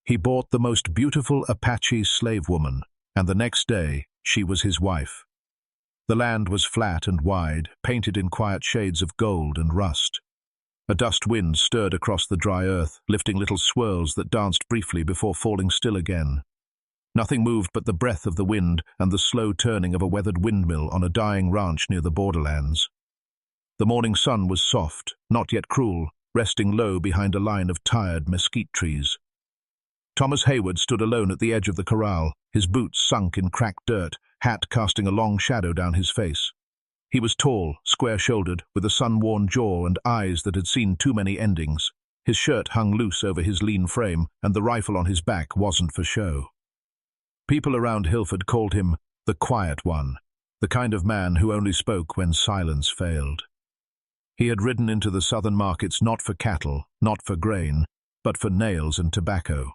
He bought the most beautiful Apache slave woman, and the next day she was his wife. The land was flat and wide, painted in quiet shades of gold and rust. A dust wind stirred across the dry earth, lifting little swirls that danced briefly before falling still again. Nothing moved but the breath of the wind and the slow turning of a weathered windmill on a dying ranch near the borderlands. The morning sun was soft, not yet cruel, resting low behind a line of tired mesquite trees. Thomas Hayward stood alone at the edge of the corral, his boots sunk in cracked dirt, hat casting a long shadow down his face. He was tall, square-shouldered, with a sun-worn jaw and eyes that had seen too many endings. His shirt hung loose over his lean frame, and the rifle on his back wasn't for show. People around Hilford called him the quiet one, the kind of man who only spoke when silence failed. He had ridden into the southern markets not for cattle, not for grain, but for nails and tobacco.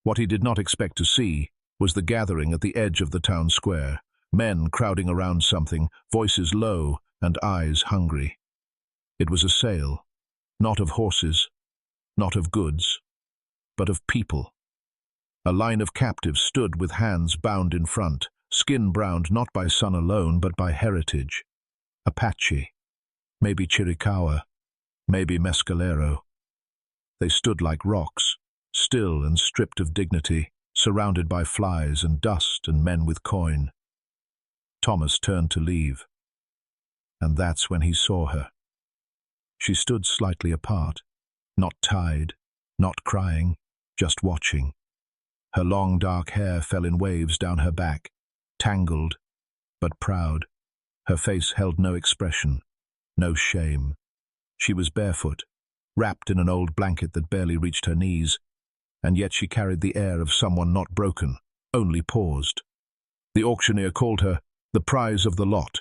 What he did not expect to see was the gathering at the edge of the town square, men crowding around something, voices low and eyes hungry. It was a sale, not of horses, not of goods, but of people. A line of captives stood with hands bound in front, skin browned not by sun alone but by heritage. Apache, maybe Chiricahua, maybe Mescalero. They stood like rocks, still and stripped of dignity, surrounded by flies and dust and men with coin. Thomas turned to leave, and that's when he saw her. She stood slightly apart, not tied, not crying, just watching. Her long dark hair fell in waves down her back, tangled, but proud. Her face held no expression, no shame. She was barefoot, wrapped in an old blanket that barely reached her knees, and yet she carried the air of someone not broken, only paused. The auctioneer called her the prize of the lot.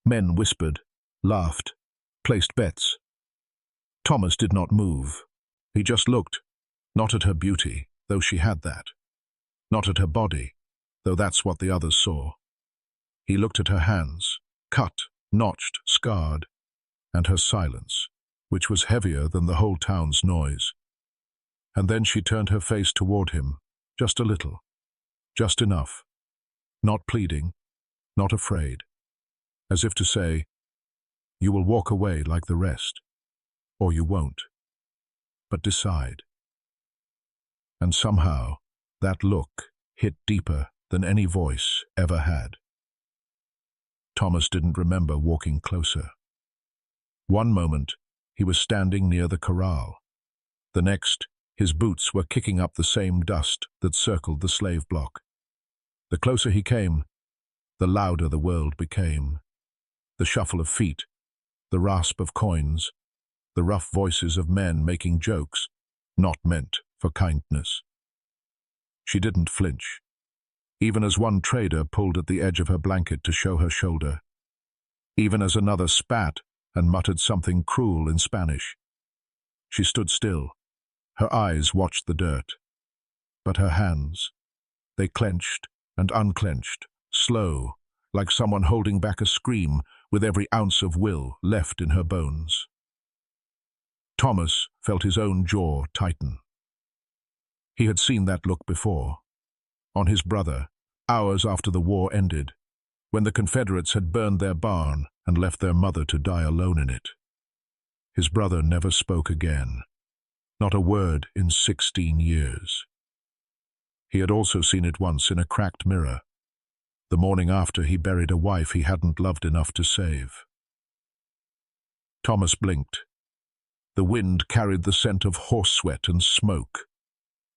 Men whispered, laughed, placed bets. Thomas did not move. He just looked, not at her beauty, though she had that. Not at her body, though that's what the others saw. He looked at her hands, cut, notched, scarred, and her silence, which was heavier than the whole town's noise. And then she turned her face toward him, just a little, just enough, not pleading, not afraid, as if to say, you will walk away like the rest, or you won't, but decide. And somehow, that look hit deeper than any voice ever had. Thomas didn't remember walking closer. One moment, he was standing near the corral. The next, his boots were kicking up the same dust that circled the slave block. The closer he came, the louder the world became. The shuffle of feet, the rasp of coins, the rough voices of men making jokes, not meant for kindness. She didn't flinch, even as one trader pulled at the edge of her blanket to show her shoulder, even as another spat and muttered something cruel in Spanish. She stood still. Her eyes watched the dirt. But her hands, they clenched and unclenched, slow, like someone holding back a scream with every ounce of will left in her bones. Thomas felt his own jaw tighten. He had seen that look before, on his brother, hours after the war ended, when the Confederates had burned their barn and left their mother to die alone in it. His brother never spoke again, not a word in 16 years. He had also seen it once in a cracked mirror, the morning after he buried a wife he hadn't loved enough to save. Thomas blinked. The wind carried the scent of horse sweat and smoke.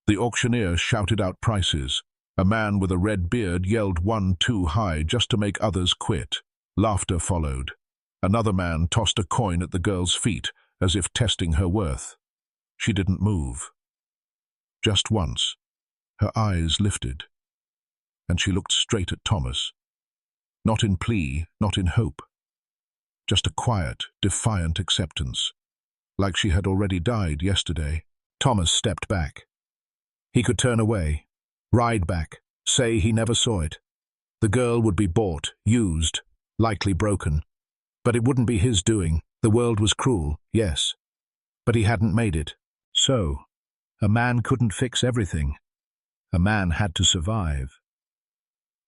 The auctioneer shouted out prices. A man with a red beard yelled one too high just to make others quit. Laughter followed. Another man tossed a coin at the girl's feet, as if testing her worth. She didn't move. Just once, her eyes lifted, and she looked straight at Thomas. Not in plea, not in hope. Just a quiet, defiant acceptance, like she had already died yesterday. Thomas stepped back. He could turn away, ride back, say he never saw it. The girl would be bought, used, likely broken. But it wouldn't be his doing. The world was cruel, yes. But he hadn't made it. So, A man couldn't fix everything. A man had to survive.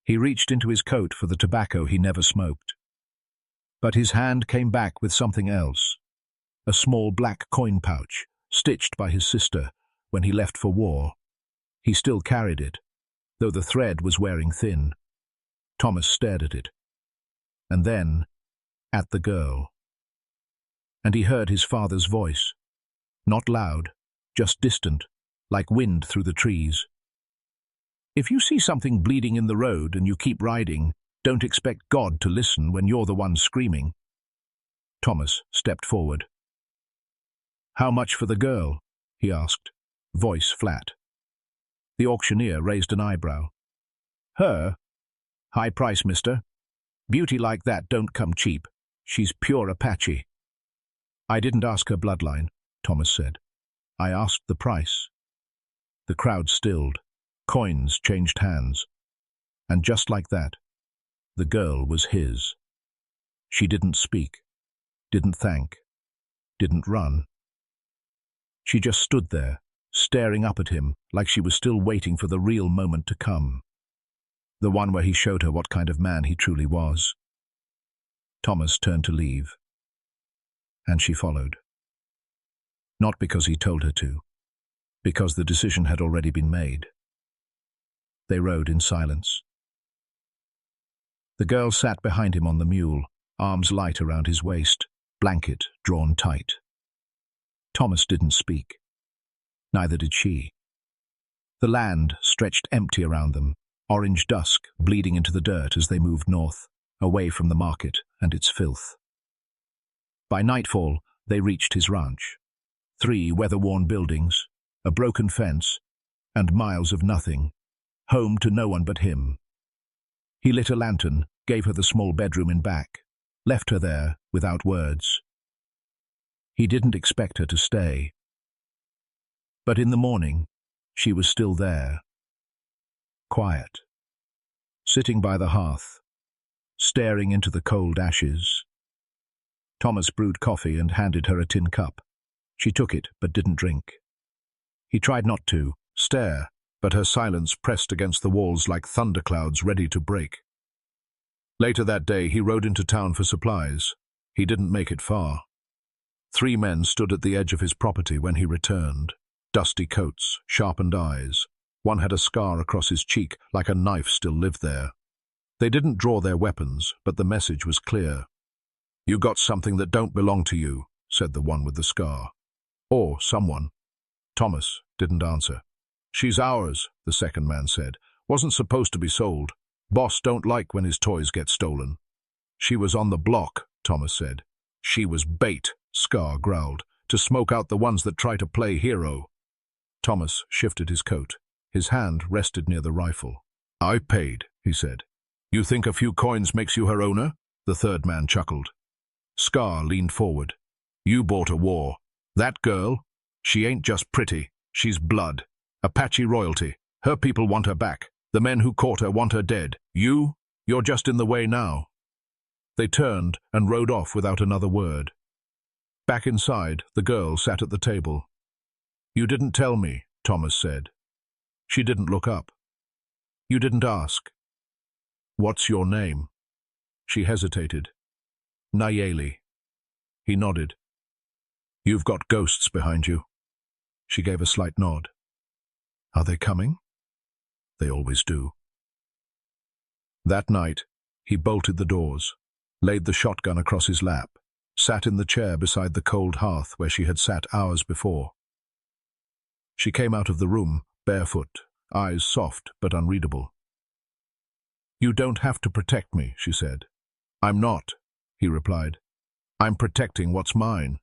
He reached into his coat for the tobacco he never smoked. But his hand came back with something else. A small black coin pouch, stitched by his sister when he left for war. He still carried it, though the thread was wearing thin. Thomas stared at it. And then, at the girl. And he heard his father's voice. Not loud, just distant, like wind through the trees. If you see something bleeding in the road and you keep riding, don't expect God to listen when you're the one screaming. Thomas stepped forward. How much for the girl? He asked, voice flat. The auctioneer raised an eyebrow. Her? High price, mister. Beauty like that don't come cheap. She's pure Apache. I didn't ask her bloodline, Thomas said. I asked the price. The crowd stilled. Coins changed hands. And just like that, the girl was his. She didn't speak, didn't thank, didn't run. She just stood there, staring up at him like she was still waiting for the real moment to come. The one where he showed her what kind of man he truly was. Thomas turned to leave. And she followed. Not because he told her to, because the decision had already been made. They rode in silence. The girl sat behind him on the mule, arms light around his waist, blanket drawn tight. Thomas didn't speak. Neither did she. The land stretched empty around them, orange dusk bleeding into the dirt as they moved north, away from the market and its filth. By nightfall, they reached his ranch. 3 weather-worn buildings, a broken fence, and miles of nothing, home to no one but him. He lit a lantern, gave her the small bedroom in back, left her there without words. He didn't expect her to stay. But in the morning, she was still there. Quiet. Sitting by the hearth, staring into the cold ashes. Thomas brewed coffee and handed her a tin cup. She took it, but didn't drink. He tried not to stare, but her silence pressed against the walls like thunderclouds ready to break. Later that day, he rode into town for supplies. He didn't make it far. 3 men stood at the edge of his property when he returned. Dusty coats, sharpened eyes. One had a scar across his cheek, like a knife still lived there. They didn't draw their weapons, but the message was clear. You got something that don't belong to you, said the one with the scar. Or someone. Thomas didn't answer. She's ours, the second man said. Wasn't supposed to be sold. Boss don't like when his toys get stolen. She was on the block, Thomas said. She was bait, Scar growled, to smoke out the ones that try to play hero. Thomas shifted his coat. His hand rested near the rifle. I paid, he said. You think a few coins makes you her owner? The third man chuckled. Scar leaned forward. You bought a war. That girl, she ain't just pretty, she's blood. Apache royalty. Her people want her back. The men who caught her want her dead. You're just in the way now. They turned and rode off without another word. Back inside, the girl sat at the table. You didn't tell me, Thomas said. She didn't look up. You didn't ask. What's your name? She hesitated. Nayeli. He nodded. You've got ghosts behind you. She gave a slight nod. Are they coming? They always do. That night, he bolted the doors, laid the shotgun across his lap, sat in the chair beside the cold hearth where she had sat hours before. She came out of the room, barefoot, eyes soft but unreadable. You don't have to protect me, she said. I'm not, he replied. I'm protecting what's mine.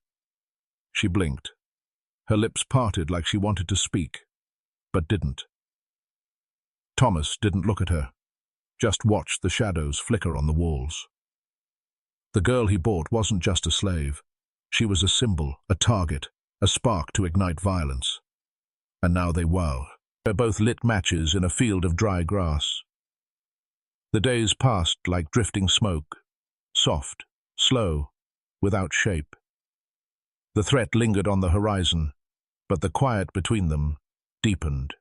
She blinked. Her lips parted like she wanted to speak, but didn't. Thomas didn't look at her, just watched the shadows flicker on the walls. The girl he bought wasn't just a slave. She was a symbol, a target, a spark to ignite violence. And now they were. They're both lit matches in a field of dry grass. The days passed like drifting smoke, soft, slow, without shape. The threat lingered on the horizon, but the quiet between them deepened.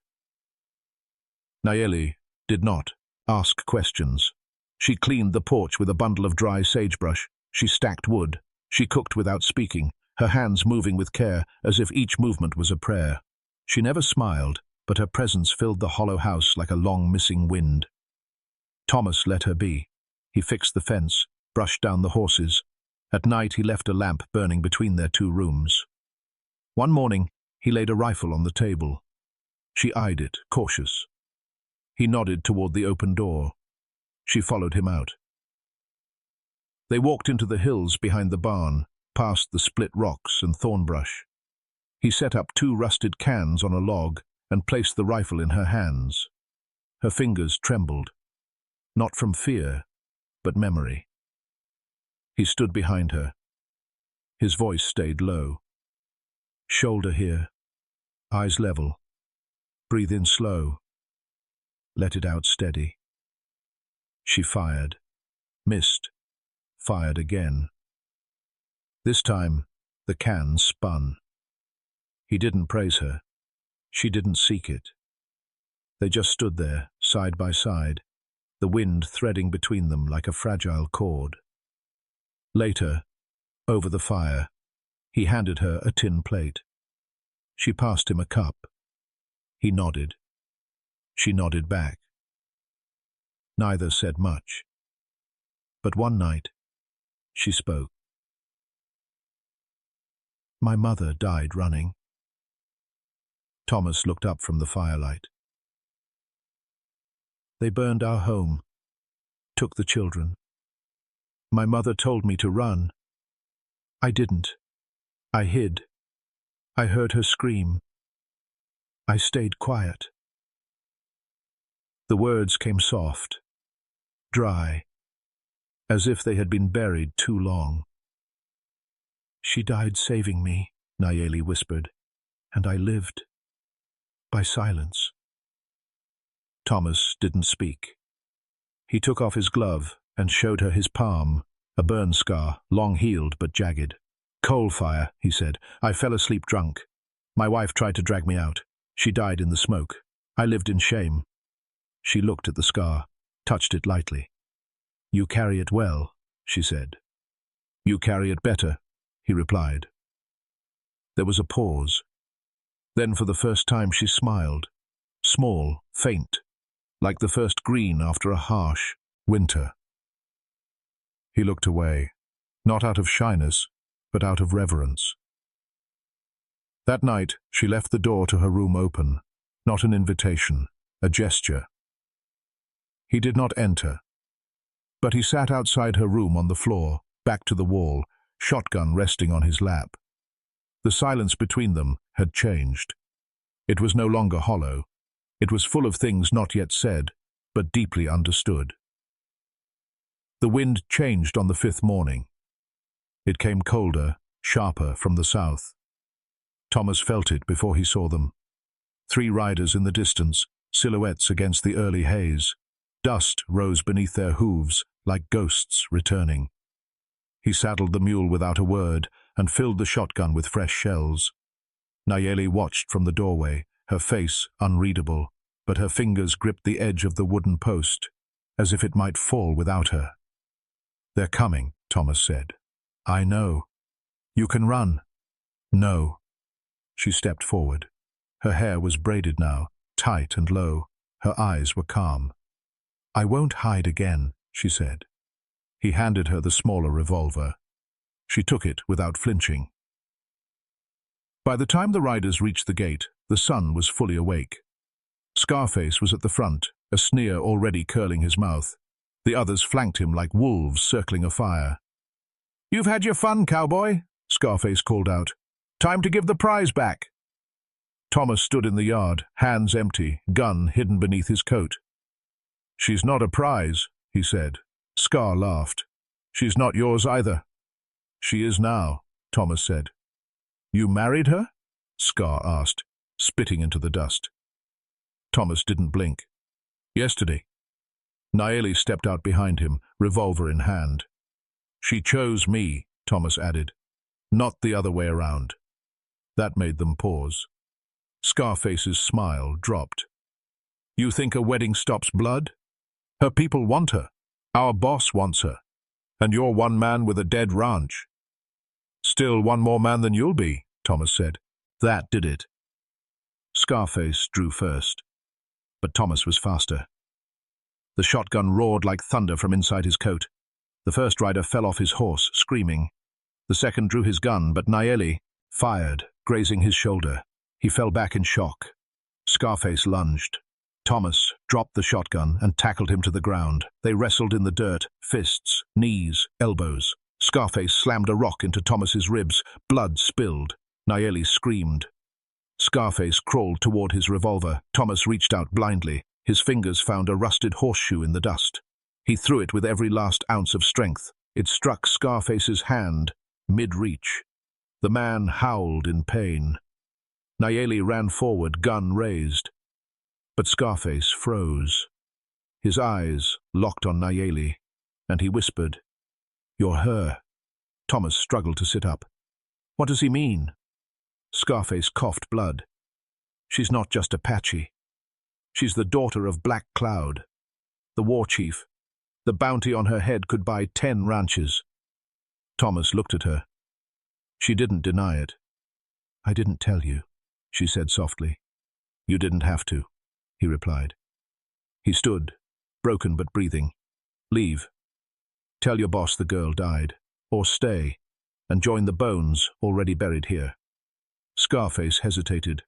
Nayeli did not ask questions. She cleaned the porch with a bundle of dry sagebrush. She stacked wood. She cooked without speaking, her hands moving with care, as if each movement was a prayer. She never smiled, but her presence filled the hollow house like a long missing wind. Thomas let her be. He fixed the fence, brushed down the horses. At night he left a lamp burning between their two rooms. One morning he laid a rifle on the table. She eyed it, cautious. He nodded toward the open door. She followed him out. They walked into the hills behind the barn, past the split rocks and thorn brush. He set up 2 rusted cans on a log and placed the rifle in her hands. Her fingers trembled, not from fear, but memory. He stood behind her. His voice stayed low. Shoulder here, eyes level. Breathe in slow. Let it out steady. She fired, missed, fired again. This time, the can spun. He didn't praise her. She didn't seek it. They just stood there, side by side, the wind threading between them like a fragile cord. Later, over the fire, he handed her a tin plate. She passed him a cup. He nodded. She nodded back. Neither said much. But one night, she spoke. My mother died running. Thomas looked up from the firelight. They burned our home, took the children. My mother told me to run. I didn't. I hid. I heard her scream. I stayed quiet. The words came soft, dry, as if they had been buried too long. She died saving me, Nayeli whispered, and I lived by silence. Thomas didn't speak. He took off his glove and showed her his palm, a burn scar, long-healed but jagged. Coal fire, he said. I fell asleep drunk. My wife tried to drag me out. She died in the smoke. I lived in shame. She looked at the scar, touched it lightly. You carry it well, she said. You carry it better, he replied. There was a pause. Then for the first time she smiled, small, faint, like the first green after a harsh winter. He looked away, not out of shyness, but out of reverence. That night she left the door to her room open, not an invitation, a gesture. He did not enter, but he sat outside her room on the floor, back to the wall, shotgun resting on his lap. The silence between them had changed. It was no longer hollow. It was full of things not yet said, but deeply understood. The wind changed on the 5th morning. It came colder, sharper from the south. Thomas felt it before he saw them. 3 riders in the distance, silhouettes against the early haze. Dust rose beneath their hooves, like ghosts returning. He saddled the mule without a word and filled the shotgun with fresh shells. Nayeli watched from the doorway, her face unreadable, but her fingers gripped the edge of the wooden post, as if it might fall without her. They're coming, Thomas said. I know. You can run. No. She stepped forward. Her hair was braided now, tight and low. Her eyes were calm. I won't hide again, she said. He handed her the smaller revolver. She took it without flinching. By the time the riders reached the gate, the sun was fully awake. Scarface was at the front, a sneer already curling his mouth. The others flanked him like wolves circling a fire. You've had your fun, Cowboy, Scarface called out. Time to give the prize back. Thomas stood in the yard, hands empty, gun hidden beneath his coat. She's not a prize, he said. Scar laughed. She's not yours either. She is now, Thomas said. You married her? Scar asked, spitting into the dust. Thomas didn't blink. Yesterday. Nayeli stepped out behind him, revolver in hand. She chose me, Thomas added, not the other way around. That made them pause. Scarface's smile dropped. You think a wedding stops blood? Her people want her. Our boss wants her. And you're one man with a dead ranch. Still one more man than you'll be, Thomas said. That did it. Scarface drew first, but Thomas was faster. The shotgun roared like thunder from inside his coat. The first rider fell off his horse, screaming. The second drew his gun, but Nayeli fired, grazing his shoulder. He fell back in shock. Scarface lunged. Thomas dropped the shotgun and tackled him to the ground. They wrestled in the dirt, fists, knees, elbows. Scarface slammed a rock into Thomas's ribs. Blood spilled. Nayeli screamed. Scarface crawled toward his revolver. Thomas reached out blindly. His fingers found a rusted horseshoe in the dust. He threw it with every last ounce of strength. It struck Scarface's hand, mid-reach. The man howled in pain. Nayeli ran forward, gun raised. But Scarface froze. His eyes locked on Nayeli, and he whispered, "You're her." Thomas struggled to sit up. "What does he mean?" Scarface coughed blood. "She's not just Apache. She's the daughter of Black Cloud, the war chief. The bounty on her head could buy 10 ranches." Thomas looked at her. She didn't deny it. "I didn't tell you," she said softly. "You didn't have to," he replied. He stood, broken but breathing. "Leave. Tell your boss the girl died. Or stay, and join the bones already buried here." Scarface hesitated,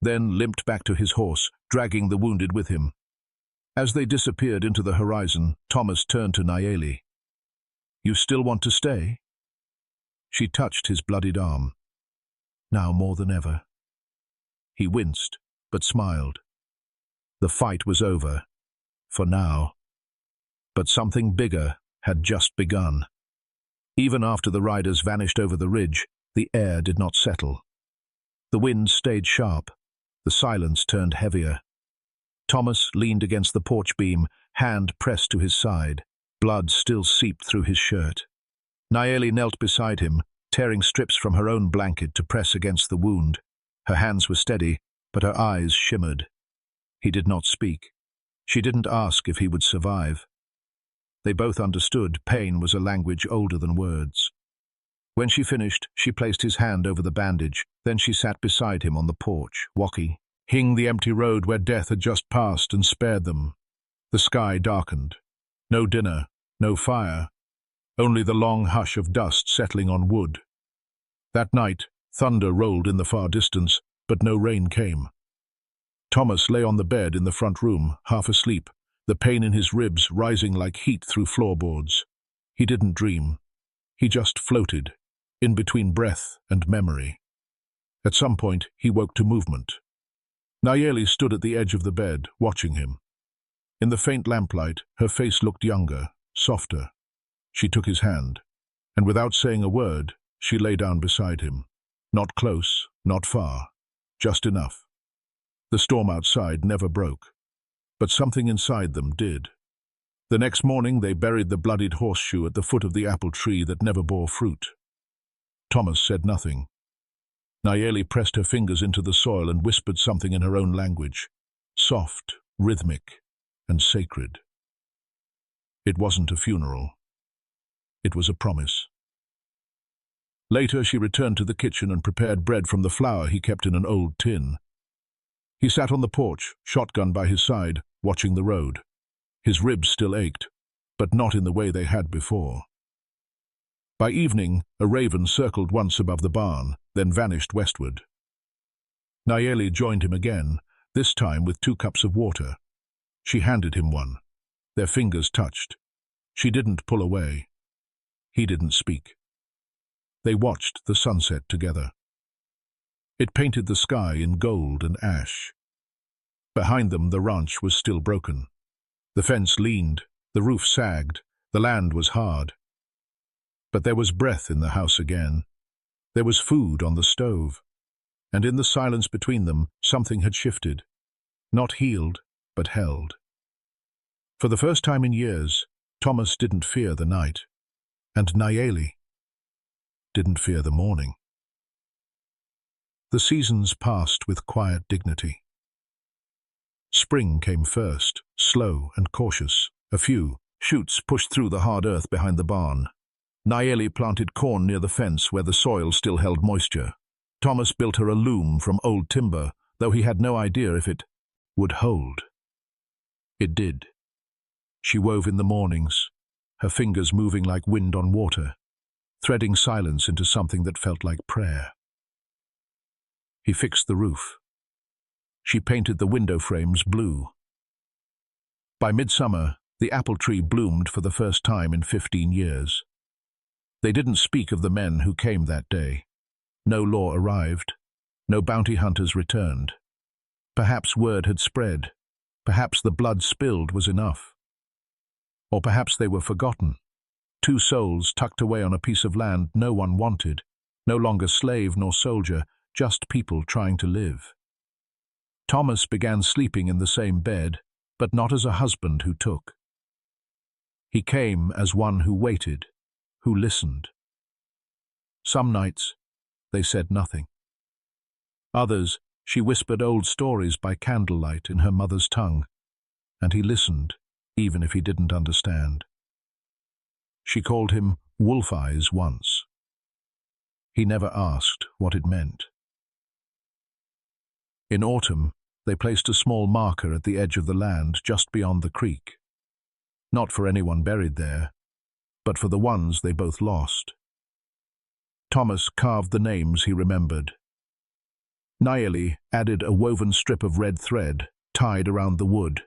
then limped back to his horse, dragging the wounded with him. As they disappeared into the horizon, Thomas turned to Nayeli. "You still want to stay?" She touched his bloodied arm. "Now more than ever." He winced, but smiled. The fight was over, for now. But something bigger had just begun. Even after the riders vanished over the ridge, the air did not settle. The wind stayed sharp. The silence turned heavier. Thomas leaned against the porch beam, hand pressed to his side. Blood still seeped through his shirt. Nayeli knelt beside him, tearing strips from her own blanket to press against the wound. Her hands were steady, but her eyes shimmered. He did not speak. She didn't ask if he would survive. They both understood pain was a language older than words. When she finished, she placed his hand over the bandage. Then she sat beside him on the porch, walking the empty road where death had just passed and spared them. The sky darkened. No dinner, no fire, only the long hush of dust settling on wood. That night, thunder rolled in the far distance, but no rain came. Thomas lay on the bed in the front room, half asleep, the pain in his ribs rising like heat through floorboards. He didn't dream. He just floated, in between breath and memory. At some point, he woke to movement. Nayeli stood at the edge of the bed, watching him. In the faint lamplight, her face looked younger, softer. She took his hand, and without saying a word, she lay down beside him. Not close, not far, just enough. The storm outside never broke, but something inside them did. The next morning they buried the bloodied horseshoe at the foot of the apple tree that never bore fruit. Thomas said nothing. Nayeli pressed her fingers into the soil and whispered something in her own language, soft, rhythmic, and sacred. It wasn't a funeral. It was a promise. Later she returned to the kitchen and prepared bread from the flour he kept in an old tin. He sat on the porch, shotgun by his side, watching the road. His ribs still ached, but not in the way they had before. By evening, a raven circled once above the barn, then vanished westward. Nayeli joined him again, this time with 2 cups of water. She handed him one. Their fingers touched. She didn't pull away. He didn't speak. They watched the sunset together. It painted the sky in gold and ash. Behind them, the ranch was still broken. The fence leaned, the roof sagged, the land was hard. But there was breath in the house again. There was food on the stove. And in the silence between them, something had shifted. Not healed, but held. For the first time in years, Thomas didn't fear the night. And Nayeli didn't fear the morning. The seasons passed with quiet dignity. Spring came first, slow and cautious. A few shoots pushed through the hard earth behind the barn. Nayeli planted corn near the fence where the soil still held moisture. Thomas built her a loom from old timber, though he had no idea if it would hold. It did. She wove in the mornings, her fingers moving like wind on water, threading silence into something that felt like prayer. He fixed the roof. She painted the window frames blue. By midsummer, the apple tree bloomed for the first time in 15 years. They didn't speak of the men who came that day. No law arrived. No bounty hunters returned. Perhaps word had spread. Perhaps the blood spilled was enough. Or perhaps they were forgotten. Two souls tucked away on a piece of land no one wanted. No longer slave nor soldier, just people trying to live. Thomas began sleeping in the same bed, but not as a husband who took. He came as one who waited, who listened. Some nights, they said nothing. Others, she whispered old stories by candlelight in her mother's tongue, and he listened, even if he didn't understand. She called him Wolf Eyes once. He never asked what it meant. In autumn, they placed a small marker at the edge of the land just beyond the creek. Not for anyone buried there, but for the ones they both lost. Thomas carved the names he remembered. Nayeli added a woven strip of red thread tied around the wood.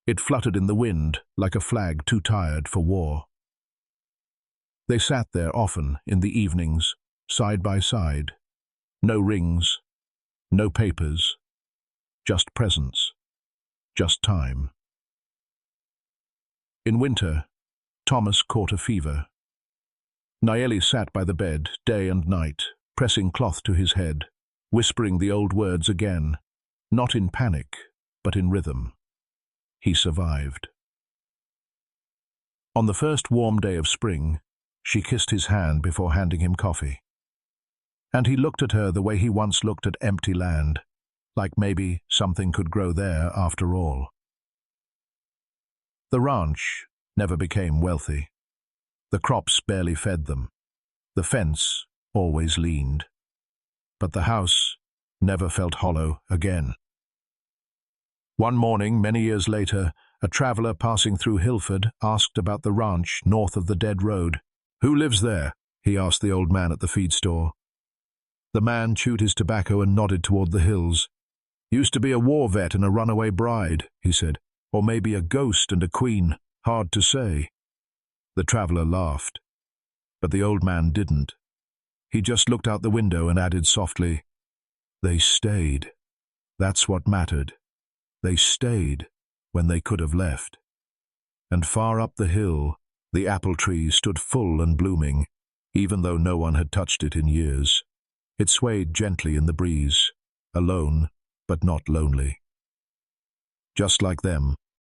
It fluttered in the wind like a flag too tired for war. They sat there often in the evenings, side by side. No rings, no papers, just presence, just time. In winter, Thomas caught a fever. Nayeli sat by the bed day and night, pressing cloth to his head, whispering the old words again, not in panic, but in rhythm. He survived. On the first warm day of spring, she kissed his hand before handing him coffee. And he looked at her the way he once looked at empty land, like maybe something could grow there after all. The ranch never became wealthy. The crops barely fed them. The fence always leaned. But the house never felt hollow again. One morning, many years later, a traveler passing through Hilford asked about the ranch north of the dead road. "Who lives there?" he asked the old man at the feed store. The man chewed his tobacco and nodded toward the hills. "Used to be a war vet and a runaway bride," he said. "Or maybe a ghost and a queen. Hard to say." The traveler laughed. But the old man didn't. He just looked out the window and added softly, "They stayed. That's what mattered. They stayed when they could have left." And far up the hill, the apple tree stood full and blooming, even though no one had touched it in years. It swayed gently in the breeze, alone but not lonely. Just like them,